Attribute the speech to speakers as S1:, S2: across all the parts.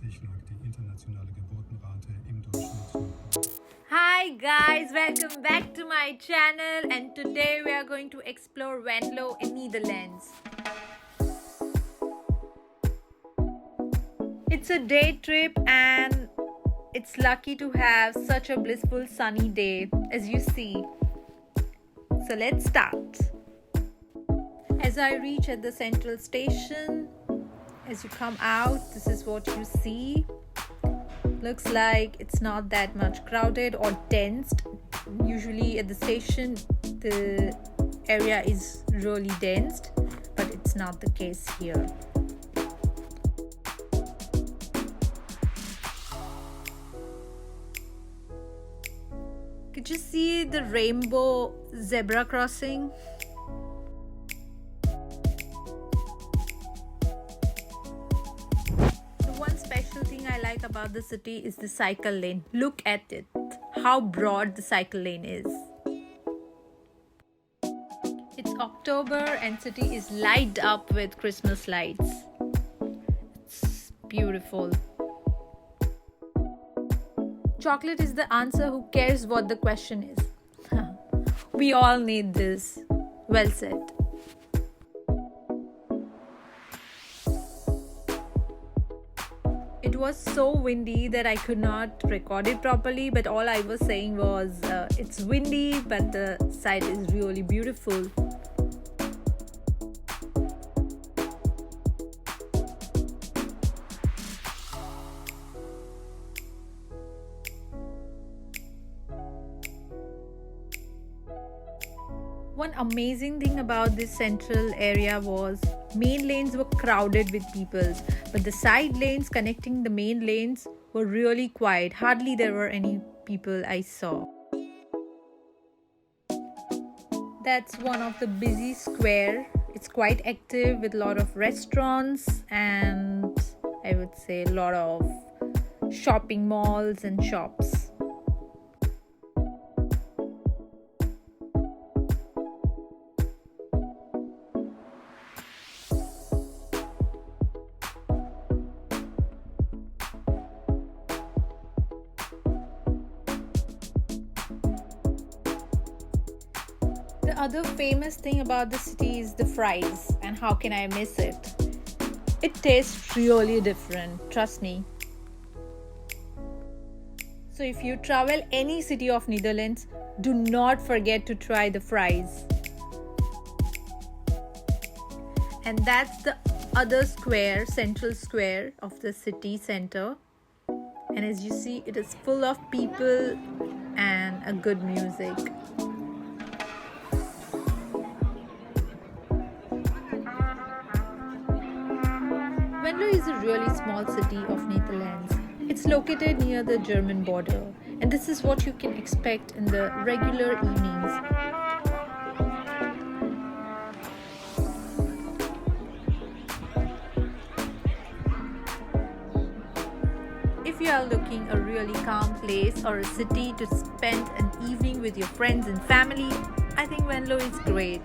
S1: Durchschnittlich lag die internationale Geburtenrate im Durchschnitt.
S2: Hi guys, welcome back to my channel, and today we are going to explore Venlo in Netherlands. It's a day trip and it's lucky to have such a blissful sunny day as you see. So let's start. As I reach at the central station, as you come out, this is what you see. Looks like it's not that much crowded or densed. Usually at the station the area is really densed, but it's not the case here. Could you see the rainbow zebra crossing? One special thing I like about the city is the cycle lane. Look at it, how broad the cycle lane is. It's October and city is lighted up with Christmas lights. It's beautiful. Chocolate is the answer. Who cares what the question is? We all need this. Well said. It was so windy that I could not record it properly, but all I was saying was it's windy, but the site is really beautiful. One amazing thing about this central area was main lanes were crowded with people, but the side lanes connecting the main lanes were really quiet. Hardly there were any people I saw. That's one of the busy square. It's quite active with a lot of restaurants and I would say a lot of shopping malls and shops. The other famous thing about the city is the fries, and how can I miss it? It tastes really different, trust me. So if you travel any city of Netherlands, do not forget to try the fries. And that's the other square, central square of the city center. And as you see, it is full of people and a good music. Venlo is a really small city of Netherlands. It's located near the German border, and this is what you can expect in the regular evenings. If you are looking a really calm place or a city to spend an evening with your friends and family, I think Venlo is great.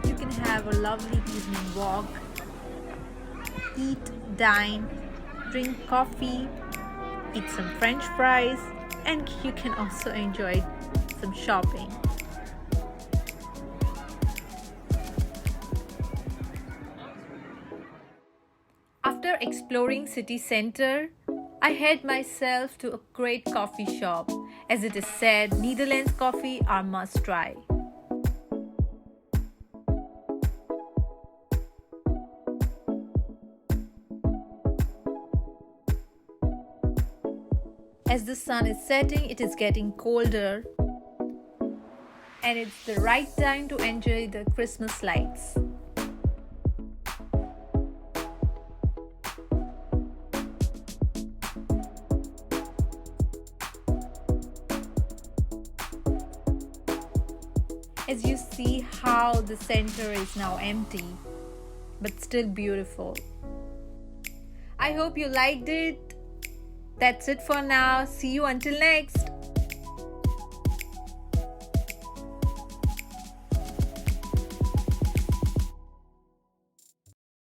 S2: You can have a lovely evening walk, eat, dine, drink coffee, eat some French fries, and you can also enjoy some shopping. After exploring city center, I head myself to a great coffee shop. As it is said, Netherlands coffee are must try. As the sun is setting, it is getting colder, and it's the right time to enjoy the Christmas lights. As you see how the center is now empty, but still beautiful. I hope you liked it. That's it for now. See you until next.